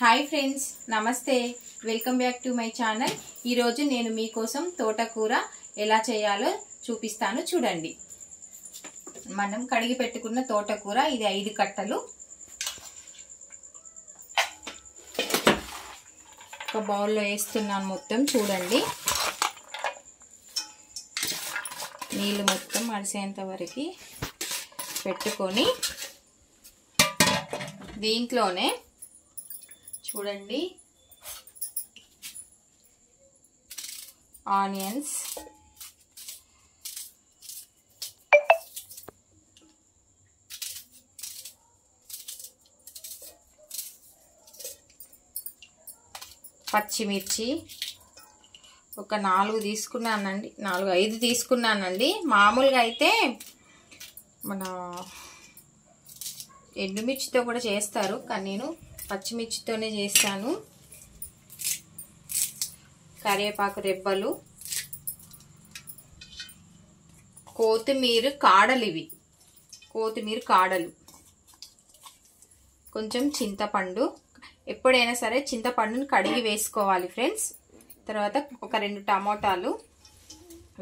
Hi friends, నమస్తే. Welcome back to my channel. ఈరోజు నేను మీకోసం తోటకూర ఎలా చేయాలో చూపిస్తాను, చూడండి. మనం కడిగి పెట్టుకున్న తోటకూర ఇది 5 కట్టలు. ఒక బౌల్లో వేస్తున్నాను మొత్తం, చూడండి. నీళ్ళు మొత్తం అరిసేంత వరకు పెట్టుకొని దీంట్లోనే చూడండి ఆనియన్స్, పచ్చిమిర్చి ఒక 4 తీసుకున్నానండి, 4-5 తీసుకున్నానండి. మామూలుగా అయితే మన ఎండుమిర్చితో కూడా చేస్తారు, కానీ నేను పచ్చిమిర్చితోనే చేస్తాను. కరివేపాకు రెబ్బలు, కొత్తిమీర కాడలు, ఇవి కొత్తిమీర కాడలు, కొంచెం చింతపండు. ఎప్పుడైనా సరే చింతపండుని కడిగి వేసుకోవాలి ఫ్రెండ్స్. తర్వాత ఒక 2 టమాటాలు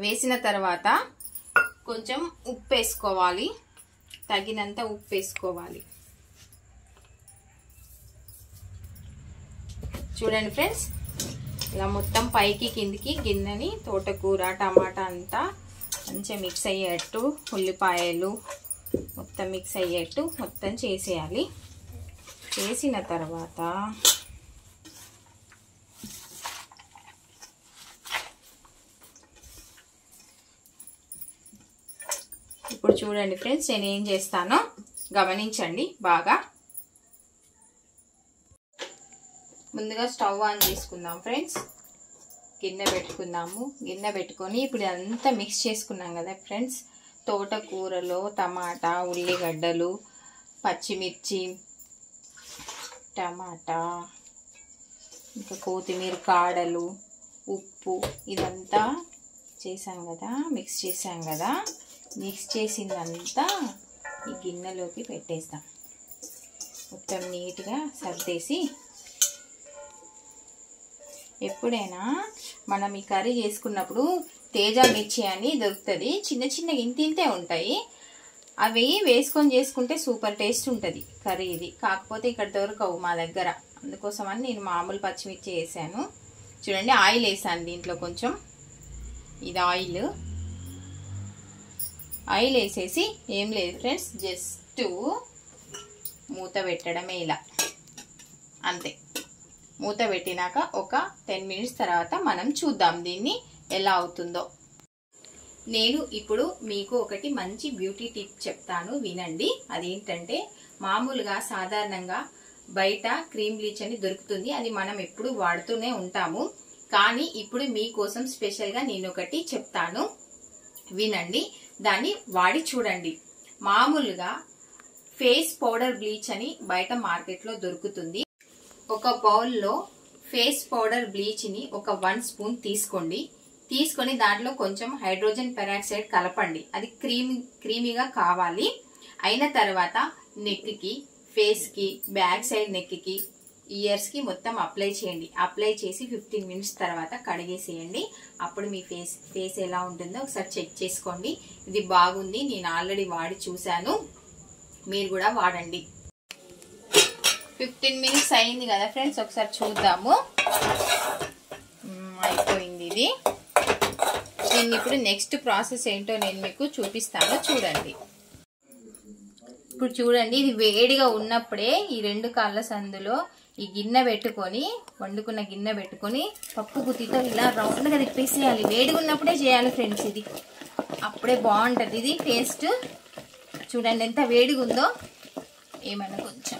వేసిన తర్వాత కొంచెం ఉప్పు వేసుకోవాలి, తగినంత ఉప్పు వేసుకోవాలి. చూడండి ఫ్రెండ్స్, ఇలా మొత్తం పైకి కిందికి గిన్నెని తోటకూర టమాటా అంతా మంచిగా మిక్స్ అయ్యేట్టు, ఉల్లిపాయలు మొత్తం మిక్స్ అయ్యేట్టు మొత్తం చేసేయాలి. చేసిన తర్వాత ఇప్పుడు చూడండి ఫ్రెండ్స్, నేను ఏం చేస్తానో గమనించండి బాగా. ముందుగా స్టవ్ ఆన్ చేసుకుందాం ఫ్రెండ్స్. గిన్నె పెట్టుకుందాము. గిన్నె పెట్టుకొని ఇప్పుడు అంతా మిక్స్ చేసుకున్నాం కదా ఫ్రెండ్స్. తోటకూరలో టమాటా, ఉల్లిగడ్డలు, పచ్చిమిర్చి, టమాటా, ఇంకా కొత్తిమీర కాడలు, ఉప్పు, ఇదంతా చేసాం కదా, మిక్స్ చేసాం కదా. మిక్స్ చేసిందంతా ఈ గిన్నెలోకి పెట్టేస్తాం. మొత్తం నీట్గా సర్దేసి, ఎప్పుడైనా మనం ఈ కర్రీ చేసుకున్నప్పుడు తేజ మిర్చి అని దొరుకుతుంది, చిన్న చిన్న ఇంతే ఉంటాయి. అవి వేసుకొని చేసుకుంటే సూపర్ టేస్ట్ ఉంటుంది కర్రీ ఇది. కాకపోతే ఇక్కడ దొరకవు మా దగ్గర, అందుకోసమని నేను మామూలు పచ్చిమిర్చి వేసాను. చూడండి, ఆయిల్ వేసాను దీంట్లో కొంచెం. ఇది ఆయిల్ వేసేసి ఏం లేదు ఫ్రెండ్స్, జస్ట్ మూత పెట్టడమే ఇలా, అంతే. మూత పెట్టినాక ఒక 10 మినిట్స్ తర్వాత మనం చూద్దాం దీన్ని ఎలా అవుతుందో. నేను ఇప్పుడు మీకు ఒకటి మంచి బ్యూటీ టిప్ చెప్తాను, వినండి. అదేంటంటే, మామూలుగా సాధారణంగా బయట క్రీమ్ బ్లీచ్ అని దొరుకుతుంది, అది మనం ఎప్పుడు వాడుతూనే ఉంటాము. కానీ ఇప్పుడు మీకోసం స్పెషల్గా నేను ఒకటి చెప్తాను, వినండి. దాన్ని వాడి చూడండి. మామూలుగా ఫేస్ పౌడర్ బ్లీచ్ అని బయట మార్కెట్లో దొరుకుతుంది. ఒక బౌల్లో ఫేస్ పౌడర్ బ్లీచ్ ని ఒక 1 స్పూన్ తీసుకోండి. తీసుకొని దాంట్లో కొంచెం హైడ్రోజన్ పెరాక్సైడ్ కలపండి. అది క్రీమీగా కావాలి. అయిన తర్వాత నెక్ కి, ఫేస్ కి, బ్యాక్ సైడ్ నెక్ కి, ఇయర్స్ కి మొత్తం అప్లై చేయండి. అప్లై చేసి 15 మినిట్స్ తర్వాత కడిగేసేయండి. అప్పుడు మీ ఫేస్ ఎలా ఉంటుందో ఒకసారి చెక్ చేసుకోండి. ఇది బాగుంది, నేను ఆల్రెడీ వాడి చూశాను, మీరు కూడా వాడండి. 15 మినిట్స్ అయింది కదా ఫ్రెండ్స్, ఒకసారి చూద్దాము. అయిపోయింది ఇది. దీన్ని ఇప్పుడు నెక్స్ట్ ప్రాసెస్ ఏంటో నేను మీకు చూపిస్తాను, చూడండి. ఇప్పుడు చూడండి, ఇది వేడిగా ఉన్నప్పుడే ఈ 2 కాళ్ళ సందులో ఈ గిన్నె పెట్టుకొని, వండుకున్న గిన్నె పెట్టుకొని పప్పు గుత్తితో ఇలా రౌండ్గా తిప్పేసేయాలి. వేడిగా ఉన్నప్పుడే చేయాలి ఫ్రెండ్స్, ఇది అప్పుడే బాగుంటుంది ఇది టేస్ట్. చూడండి ఎంత వేడిగా ఉందో. ఏమైనా కొంచెం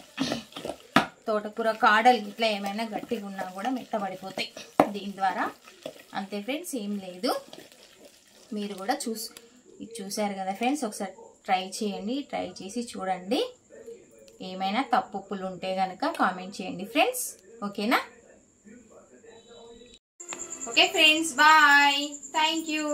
తోటకూర కాడలు ఇట్లా ఏమైనా గట్టిగా ఉన్నా కూడా మెత్తబడిపోతాయి దీని ద్వారా. అంతే ఫ్రెండ్స్, ఏం లేదు. మీరు కూడా చూసారు కదా ఫ్రెండ్స్, ఒకసారి ట్రై చేయండి. ట్రై చేసి చూడండి. ఏమైనా తప్పులు ఉంటే కనుక కామెంట్ చేయండి ఫ్రెండ్స్, ఓకేనా? Okay friends, bye, thank you.